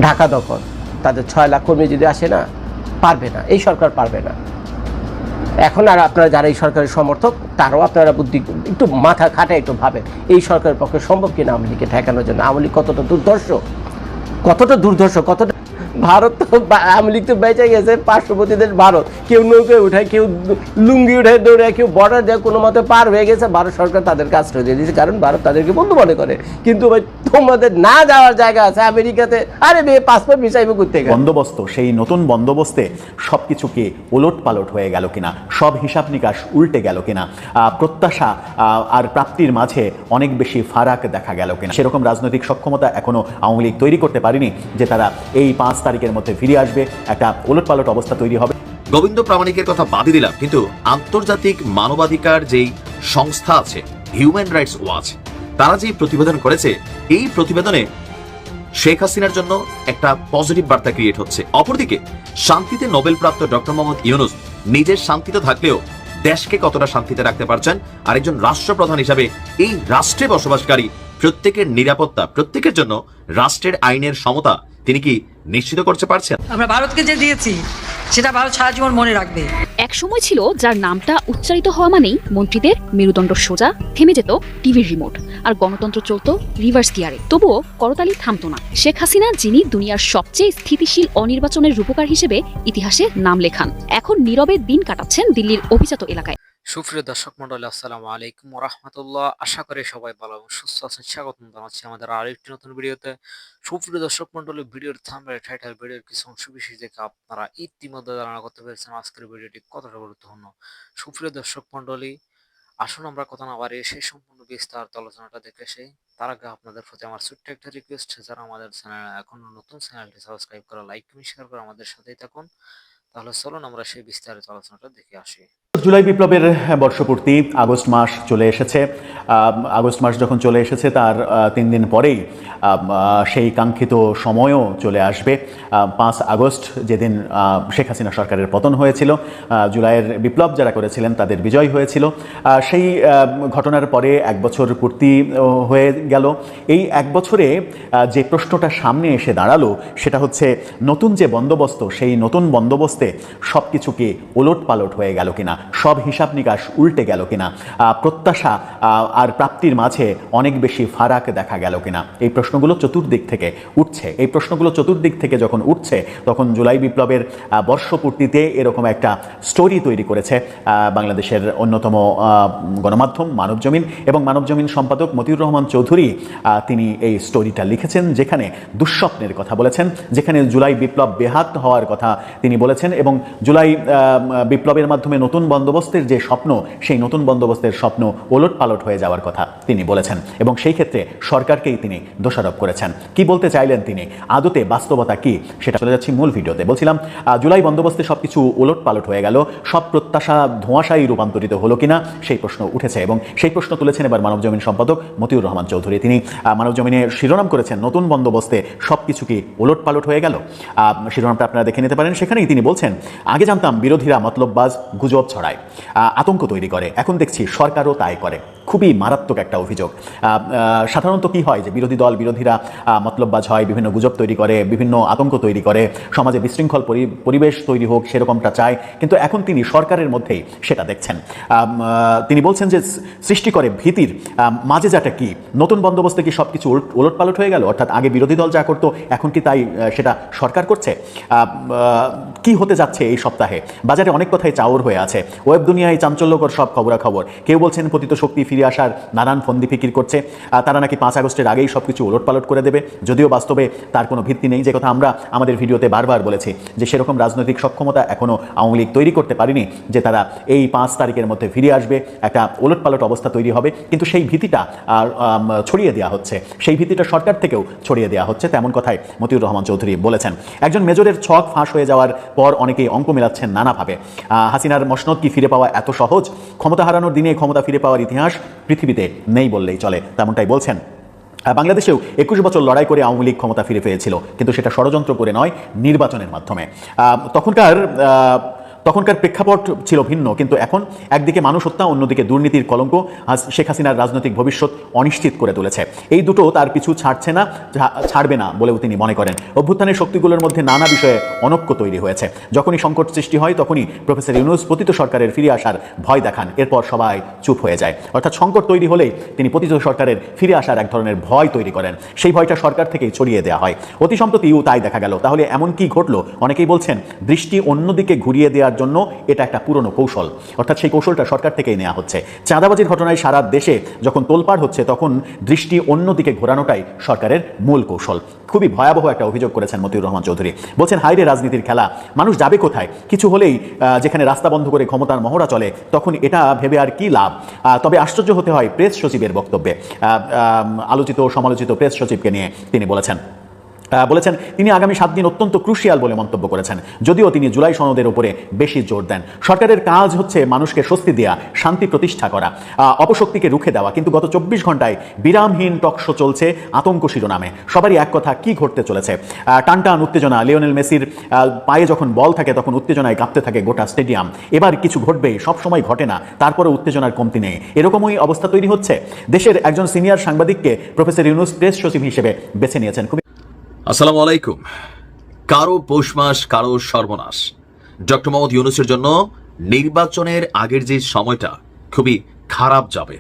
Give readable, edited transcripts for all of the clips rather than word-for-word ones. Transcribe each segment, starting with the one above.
ঢাকা দখল, তাদের 6 লাখ কর্মী যদি আসে না, পারবে না, এই সরকার পারবে না। এখন আর আপনারা যারা এই সরকারের সমর্থক, তারাও আপনারা বুদ্ধি একটু মাথা খাটায় একটু ভাবেন, এই সরকারের পক্ষে সম্ভব কিনা আওয়ামী লীগকে ঠেকানোর জন্য। আওয়ামী লীগ কতটা দুর্ধর্ষ, কতটা ভারত তো, আওয়ামী লীগ তো বেঁচে গেছে, পার্শ্ববর্তী দেশ ভারত, কেউ নৌকায় উঠায়, কেউ লুঙ্গি উঠায় দৌড়ায়, কেউ বর্ডার দেয়, কোনো মতে পার হয়ে গেছে। ভারত সরকার তাদেরকে আশ্রয় দিয়ে দিয়েছে, কারণ ভারত তাদেরকে বন্ধু মনে করে। কিন্তু ভাই তোমাদের না যাওয়ার জায়গা আছে আমেরিকাতে, আরে মেয়ে পাসপোর্ট ভিসাইবে করতে গেলে বন্দোবস্ত, সেই নতুন বন্দোবস্তে সবকিছুকে ওলট পালট হয়ে গেল কিনা, সব হিসাব নিকাশ উল্টে গেল কিনা, প্রত্যাশা আর প্রাপ্তির মাঝে অনেক বেশি ফারাক দেখা গেল কিনা, সেরকম রাজনৈতিক সক্ষমতা এখনো আওয়ামী লীগ তৈরি করতে পারেনি যে তারা এই 5 তারিখের মধ্যে ফিরে আসবে, একটা ওলট পালট অবস্থা তৈরি হবে। গোবিন্দ প্রামাণিকের কথা বাদই দিলাম, কিন্তু আন্তর্জাতিক মানবাধিকার যেই সংস্থা আছে হিউম্যান রাইটস ওয়াচ, তারা যেই প্রতিবেদন করেছে, এই প্রতিবেদনে শেখ হাসিনার জন্য একটা পজিটিভ বার্তা ক্রিয়েট হচ্ছে। অপরদিকে শান্তিতে নোবেল প্রাপ্ত ডক্টর মোহাম্মদ ইউনূস নিজের শান্তিতে থাকলেও দেশকে কতটা শান্তিতে রাখতে পারছেন, আর একজন রাষ্ট্রপ্রধান হিসাবে এই রাষ্ট্রে বসবাসকারী প্রত্যেকের নিরাপত্তা, প্রত্যেকের জন্য রাষ্ট্রের আইনের সমতা তিনি কি নিশ্চিত করতে পারছেন? আমরা ভারতকে যে দিয়েছি সেটা ভারত সারা জীবন মনে রাখবে। এক সময় ছিল যার নামটা উচ্চারিত হওয়া মানেই মন্ত্রীদের মেরুদণ্ড সোজা, থেমে যেত টিভির রিমোট, আর গণতন্ত্র চলতো রিভার্স গিয়ারে। তবুও করতালি থামতো না। শেখ হাসিনা, যিনি দুনিয়ার সবচেয়ে স্থিতিশীল অনির্বাচনের রূপকার হিসেবে ইতিহাসে নাম লেখান, এখন নীরবে দিন কাটাচ্ছেন দিল্লির অভিজাত এলাকায়। সুপ্রিয় দর্শক মন্ডলী, আসসালামু আলাইকুম ওয়া রাহমাতুল্লাহ। আশা করি সবাই ভালো এবং সুস্থ আছেন। স্বাগতম জানাচ্ছি আমাদের আরেকটি নতুন ভিডিওতে। সুপ্রিয় দর্শক মন্ডলী, ভিডিওর থাম্বনেল, টাইটেল, ভিডিওর কিছু অংশ বিশেষ দেখে আপনারা ইতিমধ্যে ধারণা করতে পেরেছেন আজকের ভিডিওটি কতটা গুরুত্বপূর্ণ। সুপ্রিয় দর্শক মন্ডলী, আসুন আমরা কথা না বাড়িয়ে সেই সম্পূর্ণ বিস্তারিত আলোচনাটা দেখে আসি। তার আগে আপনাদের প্রতি আমার ছোট্ট একটা রিকোয়েস্ট, যারা আমাদের চ্যানেল এখনো নতুন, চ্যানেলটি সাবস্ক্রাইব করে, লাইক, কমেন্ট, শেয়ার করে আমাদের সাথেই থাকুন। তাহলে চলুন আমরা সেই বিস্তারিত আলোচনাটা দেখে আসি। জুলাই বিপ্লবের বর্ষপূর্তি, আগস্ট মাস চলে এসেছে। আগস্ট মাস যখন চলে এসেছে তার 3 দিন পরেই সেই কাঙ্ক্ষিত সময়ও চলে আসবে। 5 আগস্ট, যেদিন শেখ হাসিনা সরকারের পতন হয়েছিল, জুলাইয়ের বিপ্লব যারা করেছিলেন তাদের বিজয় হয়েছিল। সেই ঘটনার পরে 1 বছর পূর্তি হয়ে গেল। এই 1 বছরে যে প্রশ্নটা সামনে এসে দাঁড়ালো সেটা হচ্ছে, নতুন যে বন্দোবস্ত, সেই নতুন বন্দোবস্তে সব কিছুকে ওলট পালট হয়ে গেল কিনা, সব হিসাব নিকাশ উল্টে গেল কিনা, প্রত্যাশা আর প্রাপ্তির মাঝে অনেক বেশি ফারাক দেখা গেল কিনা, এই প্রশ্নগুলো চতুর্দিক থেকে উঠছে। এই প্রশ্নগুলো চতুর্দিক থেকে যখন উঠছে, তখন জুলাই বিপ্লবের বর্ষপূর্তিতে এরকম একটা স্টোরি তৈরি করেছে বাংলাদেশের অন্যতম গণমাধ্যম মানবজমিন, এবং মানবজমিন সম্পাদক মতিউর রহমান চৌধুরী তিনি এই স্টোরিটা লিখেছেন, যেখানে দুঃস্বপ্নের কথা বলেছেন, যেখানে জুলাই বিপ্লব বেহাত হওয়ার কথা তিনি বলেছেন, এবং জুলাই বিপ্লবের মাধ্যমে নতুন বন্দোবস্তের যে স্বপ্ন, সেই নতুন বন্দোবস্তের স্বপ্ন ওলট পালট হয়ে যাওয়ার কথা তিনি বলেছেন, এবং সেই ক্ষেত্রে সরকারকেই তিনি দোষারোপ করেছেন। কি বলতে চাইলেন তিনি, আদতে বাস্তবতা কি, সেটা চলে যাচ্ছি মূল ভিডিওতে। বলছিলাম, জুলাই বন্দোবস্তে সব কিছু ওলট পালট হয়ে গেল, সব প্রত্যাশা ধোঁয়াশায় রূপান্তরিত হলো কিনা সেই প্রশ্ন উঠেছে, এবং সেই প্রশ্ন তুলেছেন এবার মানবজমিন সম্পাদক মতিউর রহমান চৌধুরী। তিনি মানবজমিনে শিরোনাম করেছেন, নতুন বন্দোবস্তে সব কিছু কি ওলট পালট হয়ে গেল। শিরোনামটা আপনারা দেখে নিতে পারেন। সেখানেই তিনি বলছেন, আগে জানতাম বিরোধীরা মতলববাজ, গুজব ছড়ায়, আতঙ্ক তৈরি করে, এখন দেখছি সরকারও তাই করে। খুবই মারাত্মক একটা অভিযোগ। সাধারণত কি হয় যে বিরোধীরা মতলববাজ হয়, বিভিন্ন গুজব তৈরি করে, বিভিন্ন আতঙ্ক তৈরি করে, সমাজে বিশৃঙ্খল পরিবেশ তৈরি হোক সেরকমটা চায়, কিন্তু এখন তিনি সরকারের মধ্যেই সেটা দেখছেন। তিনি বলছেন যে সৃষ্টি করে ভীতির মাঝেজাটা কি, নতুন বন্দোবস্তে কি সব কিছু ওলট পালট হয়ে গেল, অর্থাৎ আগে বিরোধী দল যা করতো এখন কি তাই সেটা সরকার করছে। কি হতে যাচ্ছে এই সপ্তাহে, বাজারে অনেক কথাই চাউর হয়ে আছে, ওয়েব দুনিয়ায় চাঞ্চল্যকর সব খবরাখবর। কেউ বলছেন পতিত শক্তি ফিরে আসার নানান ফন্দি ফিকির করছে, তারা নাকি 5 আগস্টের আগেই সব কিছু ওলট পালট করে দেবে, যদিও বাস্তবে তার কোনো ভিত্তি নেই, যে কথা আমরা আমাদের ভিডিওতে বারবার বলেছি, যে সেরকম রাজনৈতিক সক্ষমতা এখনও আওয়ামী লীগ তৈরি করতে পারেনি যে তারা এই 5 তারিখের মধ্যে ফিরে আসবে, একটা ওলট পালট অবস্থা তৈরি হবে। কিন্তু সেই ভীতিটা ছড়িয়ে দেওয়া হচ্ছে, সেই ভীতিটা সরকার থেকেও ছড়িয়ে দেওয়া হচ্ছে, তেমন কথাই মতিউর রহমান চৌধুরী বলেছেন। একজন মেজরের ছক ফাঁস হয়ে যাওয়ার পর অনেকেই অঙ্ক মেলাচ্ছেন নানাভাবে। হাসিনার মসনদ কি ফিরে পাওয়া এত সহজ? ক্ষমতা হারানোর দিনে ক্ষমতা ফিরে পাওয়ার ইতিহাস পৃথিবীতে নেই বললেই চলে, তেমনটাই বলছেন। বাংলাদেশেও 21 বছর লড়াই করে আওয়ামী লীগ ক্ষমতা ফিরে পেয়েছিল, কিন্তু সেটা ষড়যন্ত্র করে নয়, নির্বাচনের মাধ্যমে। তখনকার তখনকার প্রেক্ষাপট ছিল ভিন্ন, কিন্তু এখন একদিকে মানুষ হত্যা, অন্যদিকে দুর্নীতির কলঙ্ক আজ শেখ হাসিনার রাজনৈতিক ভবিষ্যৎ অনিশ্চিত করে তুলেছে। এই দুটো তার পিছু ছাড়ছে না, ছাড়বে না বলেও তিনি মনে করেন। অভ্যুত্থানের শক্তিগুলোর মধ্যে নানা বিষয়ে অনৈক্য তৈরি হয়েছে। যখনই সংকট সৃষ্টি হয় তখনই প্রফেসর ইউনূস পতিত সরকারের ফিরে আসার ভয় দেখান, এরপর সবাই চুপ হয়ে যায়। অর্থাৎ সংকট তৈরি হলেই তিনি পতিত সরকারের ফিরে আসার এক ধরনের ভয় তৈরি করেন, সেই ভয়টা সরকার থেকেই ছড়িয়ে দেওয়া হয়। অতি সম্প্রতিও তাই দেখা গেল। তাহলে এমন কি ঘটলো? অনেকেই বলছেন দৃষ্টি অন্যদিকে ঘুরিয়ে দেওয়ার জন্য এটা একটা পুরনো কৌশল, অর্থাৎ সেই কৌশলটা সরকার থেকেই নেওয়া হচ্ছে। চাঁদাবাজির ঘটনায় সারা দেশে যখন তোলপাড় হচ্ছে তখন দৃষ্টি অন্যদিকে ঘোরানোটাই সরকারের মূল কৌশল। খুবই ভয়াবহ একটা অভিযোগ করেছেন মতিউর রহমান চৌধুরী। বলছেন হাইরে রাজনীতির খেলা, মানুষ যাবে কোথায়? কিছু হলেই যেখানে রাস্তা বন্ধ করে ক্ষমতার মহড়া চলে তখন এটা ভেবে আর কি লাভ। তবে আশ্চর্য হতে হয় প্রেস সচিবের বক্তব্যে। আলোচিত ও সমালোচিত প্রেস সচিবকে নিয়ে তিনি বলেছেন তিনি আগামী 7 দিন অত্যন্ত ক্রুশিয়াল বলে মন্তব্য করেছেন, যদিও তিনি জুলাই সনদের উপরে বেশি জোর দেন। সরকারের কাজ হচ্ছে মানুষকে স্বস্তি দেওয়া, শান্তি প্রতিষ্ঠা করা, অপশক্তিকে রুখে দেওয়া, কিন্তু গত 24 ঘন্টায় বিরামহীন টকশো চলছে আতঙ্ক শিরোনামে। সবারই এক কথা, কি ঘটতে চলেছে? টানটান উত্তেজনা। লিওনেল মেসির পায়ে যখন বল থাকে তখন উত্তেজনায় কাঁপতে থাকে গোটা স্টেডিয়াম। এবার কিছু ঘটবে, সবসময় ঘটে না, তারপরে উত্তেজনার কমতি নেই। এরকমই অবস্থা তৈরি হচ্ছে। দেশের একজন সিনিয়র সাংবাদিককে প্রফেসর ইউনূস প্রেস সচিব হিসেবে বেছে নিয়েছেন। আসসালামু আলাইকুম। কারো পৌষ মাস, কারো সর্বনাশ। ডক্টর মোহাম্মদ ইউনূসের জন্য নির্বাচনের আগের যে সময়টা খুবই খারাপ যাবে।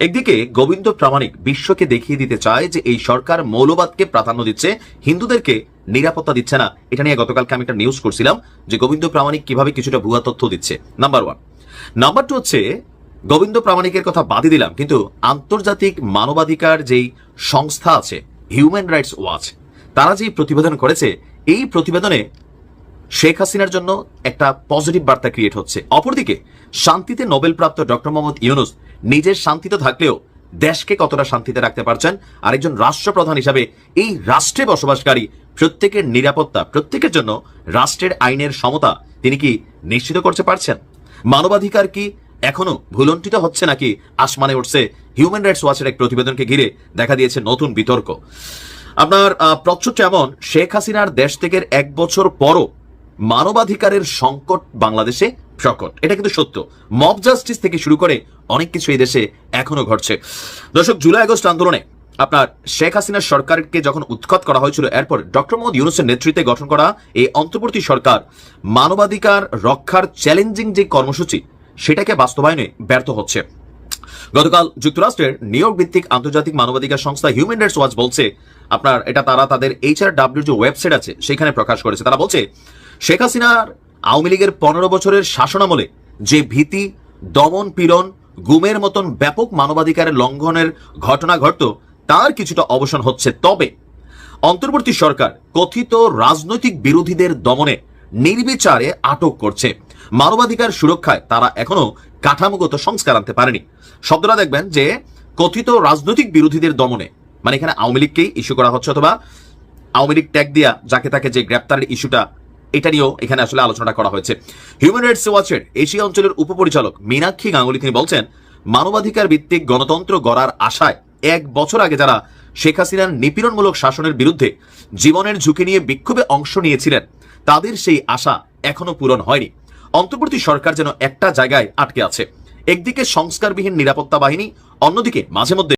একদিকে গোবিন্দ প্রামাণিক বিশ্বকে দেখিয়ে দিতে চায় যে এই সরকার মৌলবাদকে প্রাধান্য দিচ্ছে, হিন্দুদেরকে নিরাপত্তা দিচ্ছে না। এটা নিয়ে গতকালকে আমি একটা নিউজ করছিলাম যে গোবিন্দ প্রামাণিক কিভাবে কিছুটা ভুয়া তথ্য দিচ্ছে, নাম্বার 1। নাম্বার 2 হচ্ছে, গোবিন্দ প্রামাণিকের কথা বাদই দিলাম, কিন্তু আন্তর্জাতিক মানবাধিকার যেই সংস্থা আছে হিউম্যান রাইটস ওয়াচ, তারা যে প্রতিবেদন করেছে, এই প্রতিবেদনে শেখ হাসিনার জন্য একটা পজিটিভ বার্তা ক্রিয়েট হচ্ছে। অপরদিকে শান্তিতে নোবেলপ্রাপ্ত ডক্টর মোহাম্মদ ইউনূস নিজের শান্তিতে থাকলেও দেশকে কতটা শান্তিতে রাখতে পারছেন, আরেকজন রাষ্ট্রপ্রধান হিসাবে এই রাষ্ট্রে বসবাসকারী প্রত্যেকের নিরাপত্তা, প্রত্যেকের জন্য রাষ্ট্রের আইনের সমতা তিনি কি নিশ্চিত করতে পারছেন? মানবাধিকার কি এখনো ভুলন্টিত হচ্ছে নাকি আসমানে উঠছে? হিউম্যান রাইটস ওয়াচের এক প্রতিবেদনকে ঘিরে দেখা দিয়েছে নতুন বিতর্ক। আপনার প্রচ্ছদ এমন, শেখ হাসিনার দেশ থেকে 1 বছর পরও মানবাধিকারের সংকট বাংলাদেশে প্রকট। এটা কিন্তু সত্য। মব জাস্টিস থেকে শুরু করে অনেক কিছু এই দেশে এখনো ঘটছে। দর্শক, জুলাই আগস্ট আন্দোলনে আপনার শেখ হাসিনার সরকারকে যখন উৎখাত করা হয়েছিল, এরপর ডক্টর মোহাম্মদ ইউনূসের নেতৃত্বে গঠন করা এই অন্তর্বর্তী সরকার মানবাধিকার রক্ষার চ্যালেঞ্জিং যে কর্মসূচি, সেটাকে বাস্তবায়নে ব্যর্থ হচ্ছে। গতকাল যুক্তরাষ্ট্রের নিউ ইয়র্ক ভিত্তিক আন্তর্জাতিক মানবাধিকার সংস্থা হিউম্যান রাইটস ওয়াচ বলছে, আপনার এটা তারা তাদের HRW যে ওয়েবসাইট আছে সেখানে প্রকাশ করেছে। তারা বলছে শেখ হাসিনার আওয়ামী লীগের 15 বছরের শাসনামলে যে ভীতি, দমন পীড়ন, গুমের মতন ব্যাপক মানবাধিকারের লঙ্ঘনের ঘটনা ঘটত, তার কিছুটা অবসান হচ্ছে। তবে অন্তর্বর্তী সরকার কথিত রাজনৈতিক বিরোধীদের দমনে নির্বিচারে আটক করছে। মানবাধিকার সুরক্ষায় তারা এখনো কাঠামোগত সংস্কার আনতে পারেনি। শব্দটা দেখবেন যে কথিত রাজনৈতিক বিরোধীদের দমনে, মানে এখানে আওয়ামী লীগকেই ইস্যু করা হচ্ছে, অথবা আওয়ামী লীগ ট্যাগ দিয়া যাকে তাকে যে গ্রেপ্তারের ইস্যুটা, এটা নিয়েও এখানে আসলে আলোচনাটা করা হয়েছে। হিউম্যান রাইটস ওয়াচের এশিয়া অঞ্চলের উপপরিচালক মীনাক্ষী গাঙ্গুলি তিনি বলছেন, মানবাধিকার ভিত্তিক গণতন্ত্র গড়ার আশায় 1 বছর আগে যারা শেখ হাসিনার নিপীড়নমূলক শাসনের বিরুদ্ধে জীবনের ঝুঁকি নিয়ে বিক্ষোভে অংশ নিয়েছিলেন, তাদের সেই আশা এখনো পূরণ হয়নি। অন্তর্বর্তী সরকার যেন একটা জায়গায় আটকে আছে। একদিকে সংস্কারবিহীন নিরাপত্তা বাহিনী, অন্যদিকে মাঝে মধ্যে